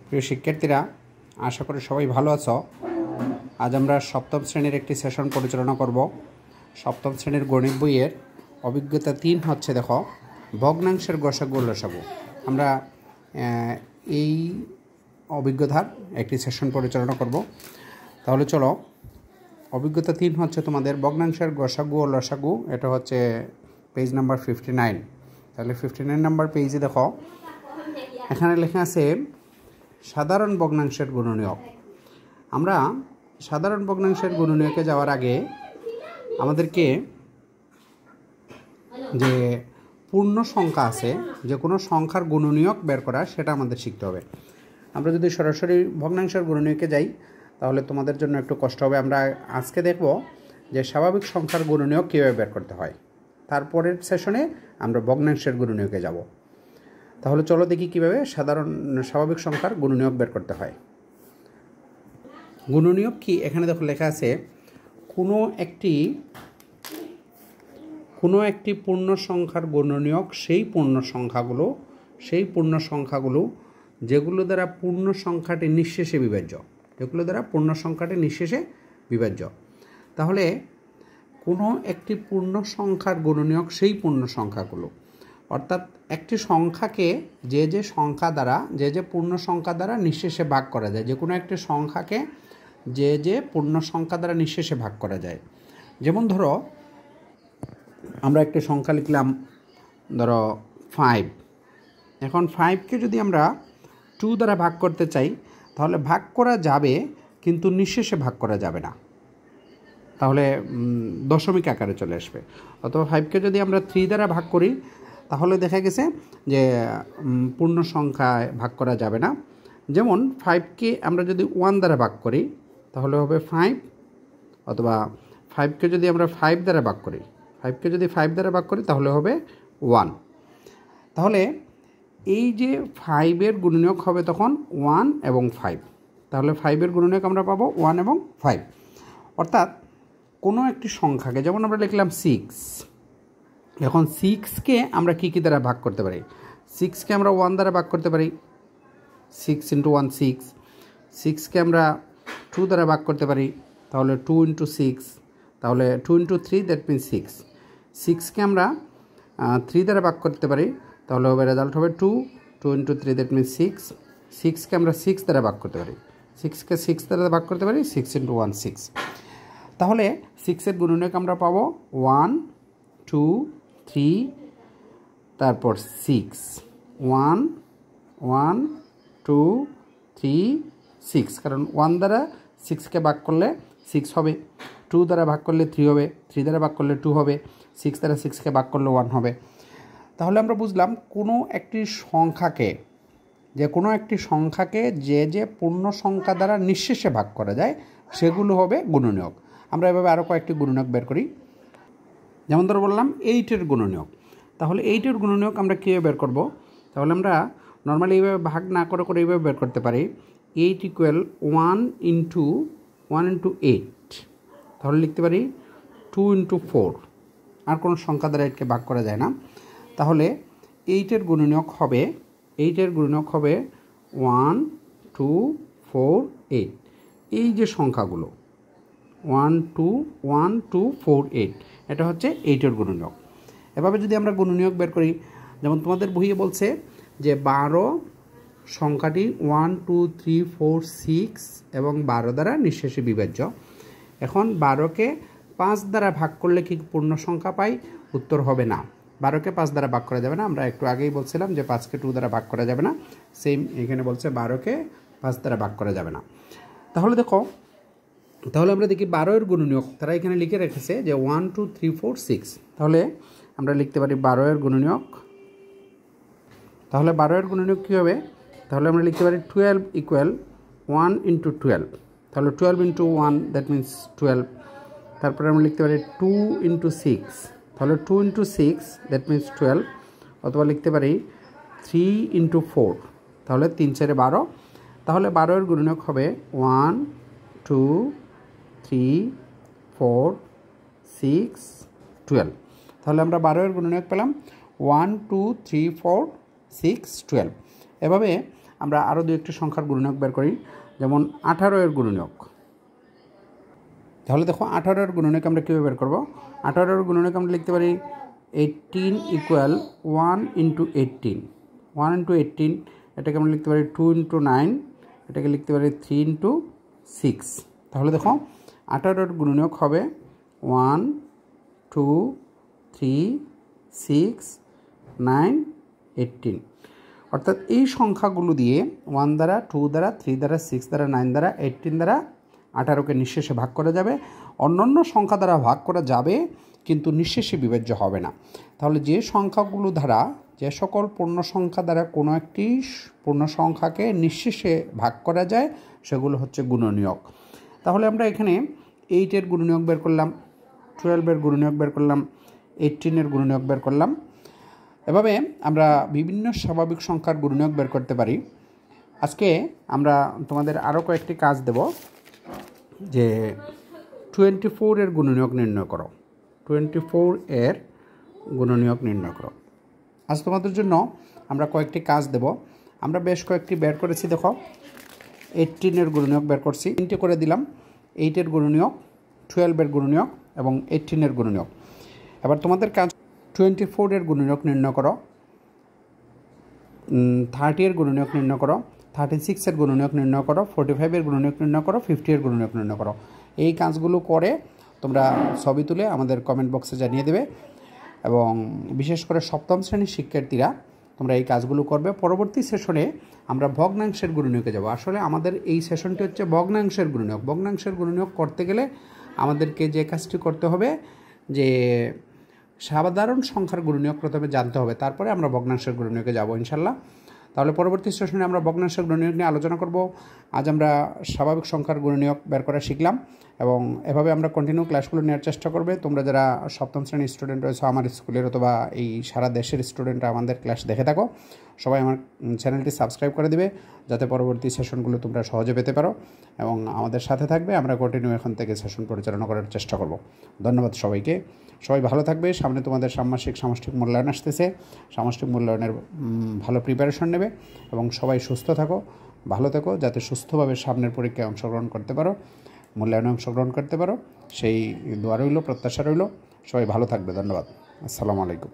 প্রিয় শিক্ষার্থীরা, আশা করি সবাই ভালো আছো। আজ আমরা সপ্তম শ্রেণীর একটি সেশন পরিচালনা করব। সপ্তম শ্রেণীর গণিত বইয়ের অভিজ্ঞতা 3 হচ্ছে, দেখো, ভগ্নাংশের গসাগু লসাগু। আমরা এই অভিজ্ঞতার একটি সেশন পরিচালনা করব। তাহলে চলো, অভিজ্ঞতা 3 হচ্ছে তোমাদের ভগ্নাংশের গসাগু ও লসাগু। এটা হচ্ছে পেজ নাম্বার 59। তাহলে 59 নাম্বার পেজে দেখো, এখানে লেখা আছে সাধারণ ভগ্নাংশের গুণনীয়ক। আমরা সাধারণ ভগ্নাংশের গুণনীয়কে যাওয়ার আগে আমাদেরকে যে পূর্ণ সংখ্যা আছে, যে কোনো সংখ্যার গুণনীয়ক বের করা, সেটা আমাদের শিখতে হবে। আমরা যদি সরাসরি ভগ্নাংশের গুণনীয়কে যাই তাহলে তোমাদের জন্য একটু কষ্ট হবে। আমরা আজকে দেখব যে স্বাভাবিক সংখ্যার গুণনীয়ক কীভাবে বের করতে হয়। তারপরের সেশনে আমরা ভগ্নাংশের গুণনীয়কে যাব। তাহলে চলো দেখি কীভাবে স্বাভাবিক সংখ্যার গুণনীয়ক বের করতে হয়। গুণনীয়ক কি, এখানে দেখো লেখা আছে, কোনো একটি পূর্ণ সংখ্যার গুণনীয়ক সেই পূর্ণ সংখ্যাগুলো যেগুলো দ্বারা পূর্ণ সংখ্যাটি নিঃশেষে বিভাজ্য। তাহলে কোনো একটি পূর্ণ সংখ্যার গুণনীয়ক সেই পূর্ণ সংখ্যাগুলো, অর্থাৎ একটি সংখ্যাকে যে পূর্ণ সংখ্যা দ্বারা নিঃশেষে ভাগ করা যায়, যে কোনো একটি সংখ্যাকে যে পূর্ণ সংখ্যা দ্বারা নিঃশেষে ভাগ করা যায়। যেমন ধরো, আমরা একটা সংখ্যা লিখলাম, ধরো 5। এখন 5কে যদি আমরা 2 দ্বারা ভাগ করতে চাই তাহলে ভাগ করা যাবে, কিন্তু নিঃশেষে ভাগ করা যাবে না, তাহলে দশমিক আকারে চলে আসবে। অথবা 5কে যদি আমরা 3 দ্বারা ভাগ করি তাহলে দেখা গেছে যে পূর্ণ সংখ্যায় ভাগ করা যাবে না। যেমন 5কে আমরা যদি 1 দ্বারা ভাগ করি তাহলে হবে 5, অথবা 5কে যদি আমরা 5 দ্বারা ভাগ করি তাহলে হবে 1। তাহলে এই যে 5-এর গুণনীয়ক হবে তখন 1 এবং 5। তাহলে 5-এর গুণনীয়ক আমরা পাবো 1 এবং 5। অর্থাৎ কোনো একটি সংখ্যাকে, যেমন আমরা লিখলাম 6। এখন 6কে আমরা কী দ্বারা ভাগ করতে পারি? 6কে আমরা 1 দ্বারা ভাগ করতে পারি, 6 × 1 6। 6কে আমরা 2 দ্বারা ভাগ করতে পারি, তাহলে 2 × 6, তাহলে 2 × 3, দ্যাট মিনস 6। 6কে আমরা 3 দ্বারা ভাগ করতে পারি, তাহলে হবে রেজাল্ট হবে 2 × 3, দ্যাট মিনস 6। 6কে আমরা 6 দ্বারা ভাগ করতে পারি, 6কে 6 দ্বারা ভাগ করতে পারি, 6 × 1 6। তাহলে 6-এর গুণনীয়ক আমরা পাবো 1 2 3, তারপর 6। 1 1 2 3 6, কারণ 1 দ্বারা 6কে ভাগ করলে 6 হবে, 2 দ্বারা ভাগ করলে 3 হবে, 3 দ্বারা ভাগ করলে 2 হবে, 6 দ্বারা 6কে ভাগ করলে 1 হবে। তাহলে আমরা বুঝলাম কোনো একটি সংখ্যাকে যে পূর্ণ সংখ্যা দ্বারা নিঃশেষে ভাগ করা যায় সেগুলো হবে গুণনীয়ক। আমরা এভাবে আরও কয়েকটি গুণনীয়ক বের করি। যেমন ধরো বললাম 8-এর গুণনীয়ক। তাহলে 8-এর গুণনীয়ক আমরা কীভাবে বের করব? তাহলে আমরা নর্মালি এইভাবে ভাগ না করে এইভাবে বের করতে পারি, 8 = 1 × 8। তাহলে লিখতে পারি 2 × 4। আর কোনো সংখ্যা দ্বারা 8কে ভাগ করা যায় না। তাহলে 8-এর গুণনীয়ক হবে 1 2 4 8। এই যে সংখ্যাগুলো 1 2 4 8, এটা হচ্ছে 8-এর গুণনীয়ক। এভাবে যদি আমরা গুণনীয়ক বের করি, যেমন তোমাদের বইয়ে বলছে যে 12 সংখ্যাটি 1 2 3 4 6 এবং 12 দ্বারা নিঃশেষে বিভাজ্য। এখন 12কে 5 দ্বারা ভাগ করলে কি পূর্ণ সংখ্যা পাই? উত্তর হবে না, 12কে 5 দ্বারা ভাগ করা যাবে না। আমরা একটু আগেই বলছিলাম যে 5কে 2 দ্বারা ভাগ করা যাবে না, সেম এখানে বলছে 12কে 5 দ্বারা ভাগ করা যাবে না। তাহলে আমরা দেখি 12-এর গুণনীয়ক তারা এখানে লিখে রেখেছে যে 1 2 3 4 6। তাহলে আমরা লিখতে পারি 12-এর গুণনীয়ক। তাহলে 12-এর গুণনীয়ক কী হবে? তাহলে আমরা লিখতে পারি 12 = 1 × 12। তাহলে 12 × 1, দ্যাট মিনস 12। তারপরে আমরা লিখতে পারি 2 × 6। তাহলে 2 × 6, দ্যাট মিনস 12। অথবা লিখতে পারি 3 × 4। তাহলে 3 4 12। তাহলে 12-এর গুণনীয়ক হবে 1 2 3 4 6 12। তাহলে আমরা 12-এর গুণনীয়ক পেলাম 1 2 3 4 6 12। এভাবে আমরা আরও দু একটি সংখ্যার গুণনীয়ক বের করি, যেমন 18 এর গুণনীয়ক। তাহলে দেখো 18 এর গুণনীয়ক আমরা কীভাবে বের করব? 18 এর গুণনীয়ক আমরা লিখতে পারি 18 ইকুয়াল 1 ইন্টু 18, 1 ইন্টু 18, এটাকে আমরা লিখতে পারি 2 ইন্টু 9, এটাকে লিখতে পারি 3 ইন্টু 6। তাহলে দেখো 18 এর গুণনীয়ক হবে 1 2 3 6 9 18। অর্থাৎ এই সংখ্যাগুলো দিয়ে 1 দ্বারা, 2 দ্বারা, 3 দ্বারা, 6 দ্বারা, 9 দ্বারা, 18 দ্বারা 18কে নিঃশেষে ভাগ করা যাবে। অন্যান্য সংখ্যা দ্বারা ভাগ করা যাবে, কিন্তু নিঃশেষে বিভাজ্য হবে না। তাহলে যে সংখ্যাগুলো দ্বারা, যে সকল পূর্ণ সংখ্যা দ্বারা কোনো একটি পূর্ণ সংখ্যাকে নিঃশেষে ভাগ করা যায়, সেগুলো হচ্ছে গুণনীয়ক। তাহলে আমরা এখানে 8 এর গুণনীয়ক বের করলাম, 12 এর গুণনীয়ক বের করলাম, 18 এর গুণনীয়ক বের করলাম। এভাবে আমরা বিভিন্ন স্বাভাবিক সংখ্যার গুণনীয়ক বের করতে পারি। আজকে আমরা তোমাদের আরও কয়েকটি কাজ দেব, যে 24 এর গুণনীয়ক নির্ণয় করো, 24 এর গুণনীয়ক নির্ণয় করো। আজ তোমাদের জন্য আমরা কয়েকটি কাজ দেব। আমরা বেশ কয়েকটি বের করেছি। দেখো 18 এর গুণনীয়ক বের করছি, 3টে করে দিলাম। 8 এর গুণনীয়ক, 12 এর গুণনীয়ক এবং 18 এর গুণনীয়ক। এবার তোমাদের কাজ 24 এর গুণনীয়ক নির্ণয় করো, 30 এর গুণনীয়ক নির্ণয় করো, 36 এর গুণনীয়ক নির্ণয় করো, 45 এর গুণনীয়ক নির্ণয় করো, 50 এর গুণনীয়ক নির্ণয় করো। এই কাজগুলো করে তোমরা ছবি তুলে আমাদের কমেন্ট বক্সে জানিয়ে দেবে। এবং বিশেষ করে সপ্তম শ্রেণীর শিক্ষার্থীরা তোমরা এই কাজগুলো করবে। পরবর্তী সেশনে আমরা ভগ্নাংশের গুণনীয়কে যাব। আসলে আমাদের এই সেশনটি হচ্ছে ভগ্নাংশের গুণনীয়ক। ভগ্নাংশের গুণনীয়ক করতে গেলে আমাদেরকে যে কাজটি করতে হবে, যে সাধারণ সংখ্যার গুণনীয়ক প্রথমে জানতে হবে, তারপরে আমরা ভগ্নাংশের গুণনীয়কে যাব ইনশাল্লাহ। তাহলে পরবর্তী সেশনে আমরা ভগ্নাংশের গুণনীয়ক নিয়ে আলোচনা করব। আজ আমরা স্বাভাবিক সংখ্যার গুণনীয়ক বের করা শিখলাম, এবং এভাবে আমরা কন্টিনিউ ক্লাসগুলো নেওয়ার চেষ্টা করবে। তোমরা যারা সপ্তম শ্রেণীর স্টুডেন্ট রয়েছে আমার স্কুলের অথবা এই সারা দেশের স্টুডেন্টরা আমাদের ক্লাস দেখে থাকো, সবাই আমার চ্যানেলটি সাবস্ক্রাইব করে দিবে, যাতে পরবর্তী সেশনগুলো তোমরা সহজে পেতে পারো এবং আমাদের সাথে থাকবে। আমরা কন্টিনিউ এখন থেকে সেশন পরিচালনা করার চেষ্টা করব। ধন্যবাদ সবাইকে। সবাই ভালো থাকবে। সামনে তোমাদের ষান্মাসিক সামষ্টিক মূল্যায়ন আসতেছে। সামষ্টিক মূল্যায়নের ভালো প্রিপারেশন নেবে এবং সবাই সুস্থ থাকো, ভালো থেকো, যাতে সুস্থভাবে সামনের পরীক্ষায় অংশগ্রহণ করতে পারো, মূল্যায়নে অংশগ্রহণ করতে পারো, সেই দোয়া রইল, প্রত্যাশা রইল। সবাই ভালো থাকবে। ধন্যবাদ। আসসালামু আলাইকুম।